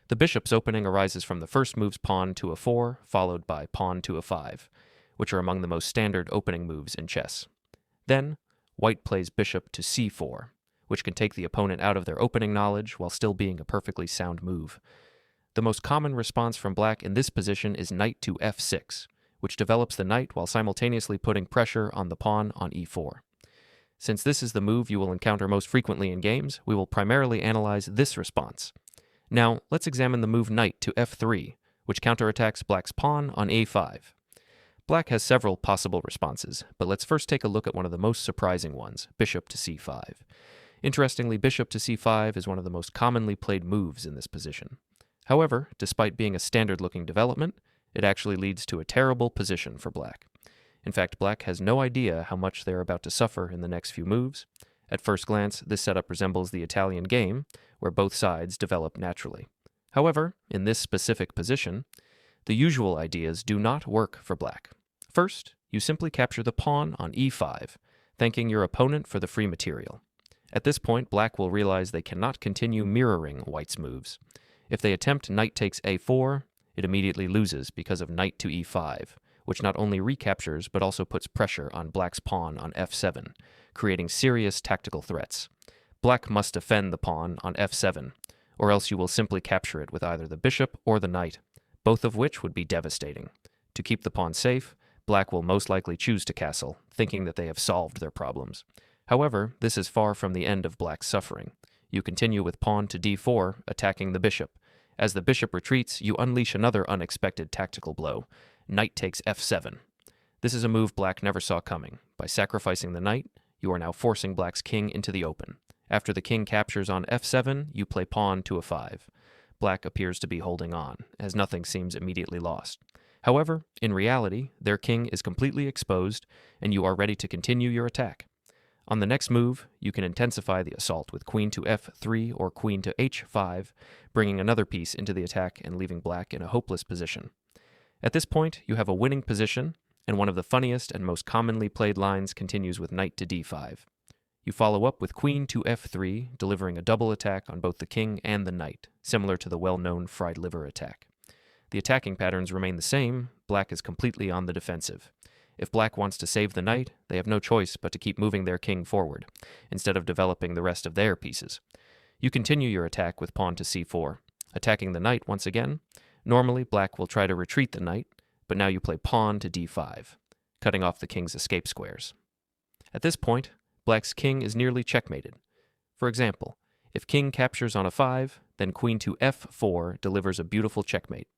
The bishop's opening arises from the first move's pawn to a 4, followed by pawn to a 5, which are among the most standard opening moves in chess. Then, white plays bishop to c4, which can take the opponent out of their opening knowledge while still being a perfectly sound move. The most common response from black in this position is knight to f6, which develops the knight while simultaneously putting pressure on the pawn on e4. Since this is the move you will encounter most frequently in games, we will primarily analyze this response. Now, let's examine the move knight to f3, which counterattacks black's pawn on a5. Black has several possible responses, but let's first take a look at one of the most surprising ones, bishop to c5. Interestingly, bishop to c5 is one of the most commonly played moves in this position. However, despite being a standard-looking development, it actually leads to a terrible position for black. In fact, black has no idea how much they are about to suffer in the next few moves. At first glance, this setup resembles the Italian game, where both sides develop naturally. However, in this specific position, the usual ideas do not work for black. First, you simply capture the pawn on e5, thanking your opponent for the free material. At this point, black will realize they cannot continue mirroring white's moves. If they attempt knight takes a4, it immediately loses because of knight to e5, which not only recaptures but also puts pressure on black's pawn on f7, creating serious tactical threats. Black must defend the pawn on f7, or else you will simply capture it with either the bishop or the knight, both of which would be devastating. To keep the pawn safe, black will most likely choose to castle, thinking that they have solved their problems. However, this is far from the end of black's suffering. You continue with pawn to d4, attacking the bishop. As the bishop retreats, you unleash another unexpected tactical blow. Knight takes f7. This is a move black never saw coming. By sacrificing the knight, you are now forcing black's king into the open. After the king captures on f7, you play pawn to a 5. Black appears to be holding on, as nothing seems immediately lost. However, in reality, their king is completely exposed, and you are ready to continue your attack. On the next move, you can intensify the assault with queen to f3 or queen to h5, bringing another piece into the attack and leaving black in a hopeless position. At this point, you have a winning position, and one of the funniest and most commonly played lines continues with knight to d5. You follow up with queen to f3, delivering a double attack on both the king and the knight, similar to the well-known fried liver attack. The attacking patterns remain the same. Black is completely on the defensive. If black wants to save the knight, they have no choice but to keep moving their king forward, instead of developing the rest of their pieces. You continue your attack with pawn to c4. Attacking the knight once again, normally black will try to retreat the knight, but now you play pawn to d5, cutting off the king's escape squares. At this point, black's king is nearly checkmated. For example, if king captures on a 5, then queen to f4 delivers a beautiful checkmate,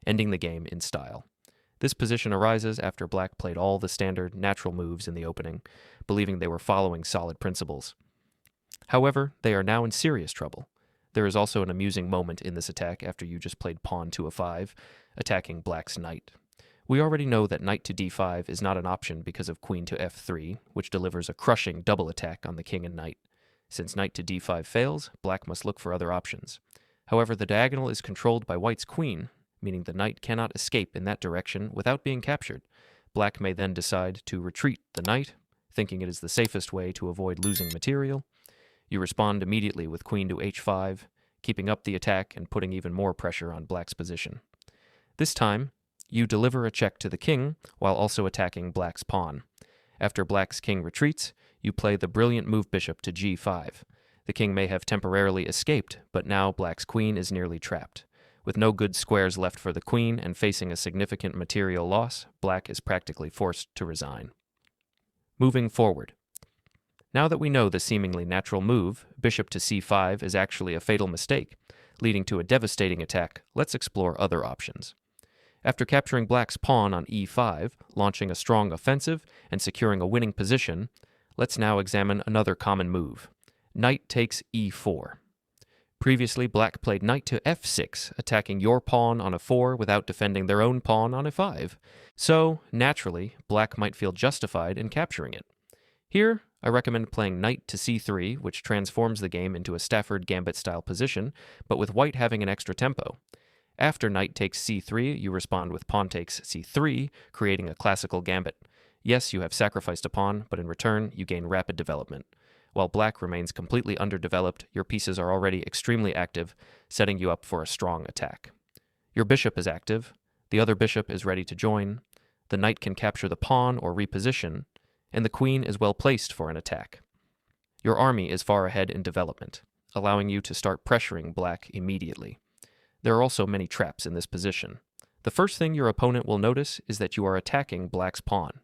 ending the game in style. This position arises after black played all the standard natural moves in the opening, believing they were following solid principles. However, they are now in serious trouble. There is also an amusing moment in this attack after you just played pawn to a 5, attacking black's knight. We already know that knight to d5 is not an option because of queen to f3, which delivers a crushing double attack on the king and knight. Since knight to d5 fails, black must look for other options. However, the diagonal is controlled by white's queen, meaning the knight cannot escape in that direction without being captured. Black may then decide to retreat the knight, thinking it is the safest way to avoid losing material. You respond immediately with queen to h5, keeping up the attack and putting even more pressure on black's position. This time, you deliver a check to the king while also attacking black's pawn. After black's king retreats, you play the brilliant move bishop to g5. The king may have temporarily escaped, but now black's queen is nearly trapped. With no good squares left for the queen and facing a significant material loss, black is practically forced to resign. Moving forward. Now that we know the seemingly natural move, bishop to c5 is actually a fatal mistake, leading to a devastating attack, let's explore other options. After capturing black's pawn on e5, launching a strong offensive, and securing a winning position, let's now examine another common move. Knight takes e4. Previously, black played knight to f6, attacking your pawn on a 4 without defending their own pawn on a 5. So, naturally, black might feel justified in capturing it. Here, I recommend playing knight to c3, which transforms the game into a Stafford Gambit-style position, but with white having an extra tempo. After knight takes c3, you respond with pawn takes c3, creating a classical gambit. Yes, you have sacrificed a pawn, but in return, you gain rapid development. While black remains completely underdeveloped, your pieces are already extremely active, setting you up for a strong attack. Your bishop is active, the other bishop is ready to join, the knight can capture the pawn or reposition, and the queen is well placed for an attack. Your army is far ahead in development, allowing you to start pressuring black immediately. There are also many traps in this position. The first thing your opponent will notice is that you are attacking black's pawn.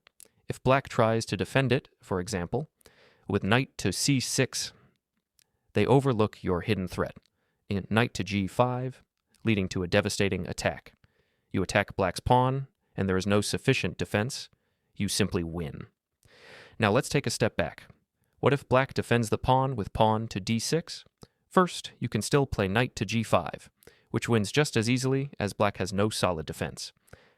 If black tries to defend it, for example, with knight to c6, they overlook your hidden threat, in knight to g5, leading to a devastating attack. You attack black's pawn, and there is no sufficient defense. You simply win. Now let's take a step back. What if black defends the pawn with pawn to d6? First, you can still play knight to g5, which wins just as easily as black has no solid defense.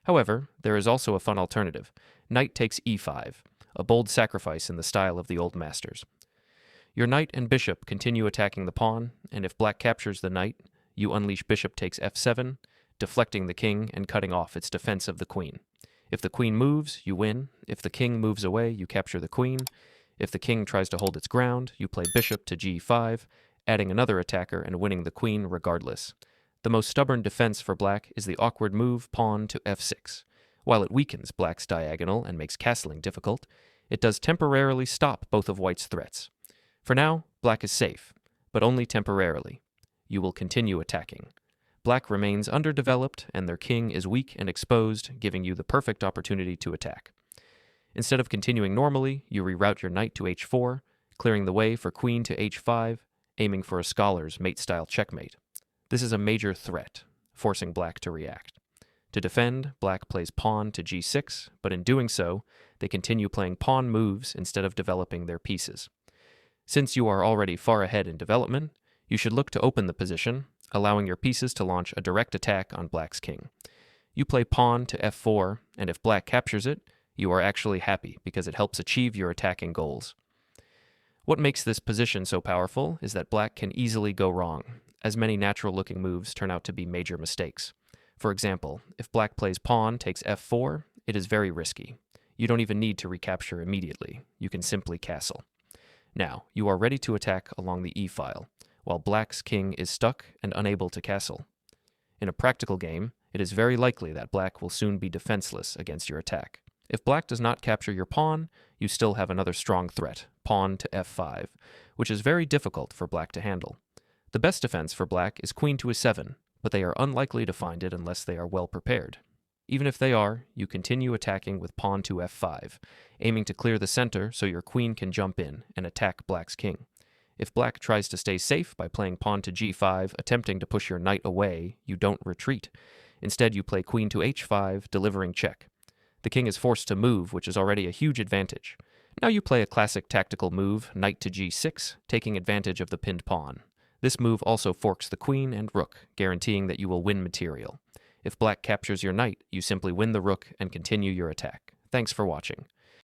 However, there is also a fun alternative. Knight takes e5, a bold sacrifice in the style of the old masters. Your knight and bishop continue attacking the pawn, and if black captures the knight, you unleash bishop takes f7, deflecting the king and cutting off its defense of the queen. If the queen moves, you win. If the king moves away, you capture the queen. If the king tries to hold its ground, you play bishop to g5, adding another attacker and winning the queen regardless. The most stubborn defense for black is the awkward move pawn to f6. While it weakens black's diagonal and makes castling difficult, it does temporarily stop both of white's threats. For now, black is safe, but only temporarily. You will continue attacking. Black remains underdeveloped, and their king is weak and exposed, giving you the perfect opportunity to attack. Instead of continuing normally, you reroute your knight to h4, clearing the way for queen to h5, aiming for a scholar's mate-style checkmate. This is a major threat, forcing black to react. To defend, black plays pawn to g6, but in doing so, they continue playing pawn moves instead of developing their pieces. Since you are already far ahead in development, you should look to open the position, allowing your pieces to launch a direct attack on black's king. You play pawn to f4, and if black captures it, you are actually happy because it helps achieve your attacking goals. What makes this position so powerful is that black can easily go wrong, as many natural-looking moves turn out to be major mistakes. For example, if black plays pawn takes f4, it is very risky. You don't even need to recapture immediately. You can simply castle. Now, you are ready to attack along the e-file, while black's king is stuck and unable to castle. In a practical game, it is very likely that black will soon be defenseless against your attack. If black does not capture your pawn, you still have another strong threat, pawn to f5, which is very difficult for black to handle. The best defense for black is queen to a7, but they are unlikely to find it unless they are well prepared. Even if they are, you continue attacking with pawn to f5, aiming to clear the center so your queen can jump in and attack black's king. If black tries to stay safe by playing pawn to g5, attempting to push your knight away, you don't retreat. Instead, you play queen to h5, delivering check. The king is forced to move, which is already a huge advantage. Now you play a classic tactical move, knight to g6, taking advantage of the pinned pawn. This move also forks the queen and rook, guaranteeing that you will win material. If black captures your knight, you simply win the rook and continue your attack. Thanks for watching.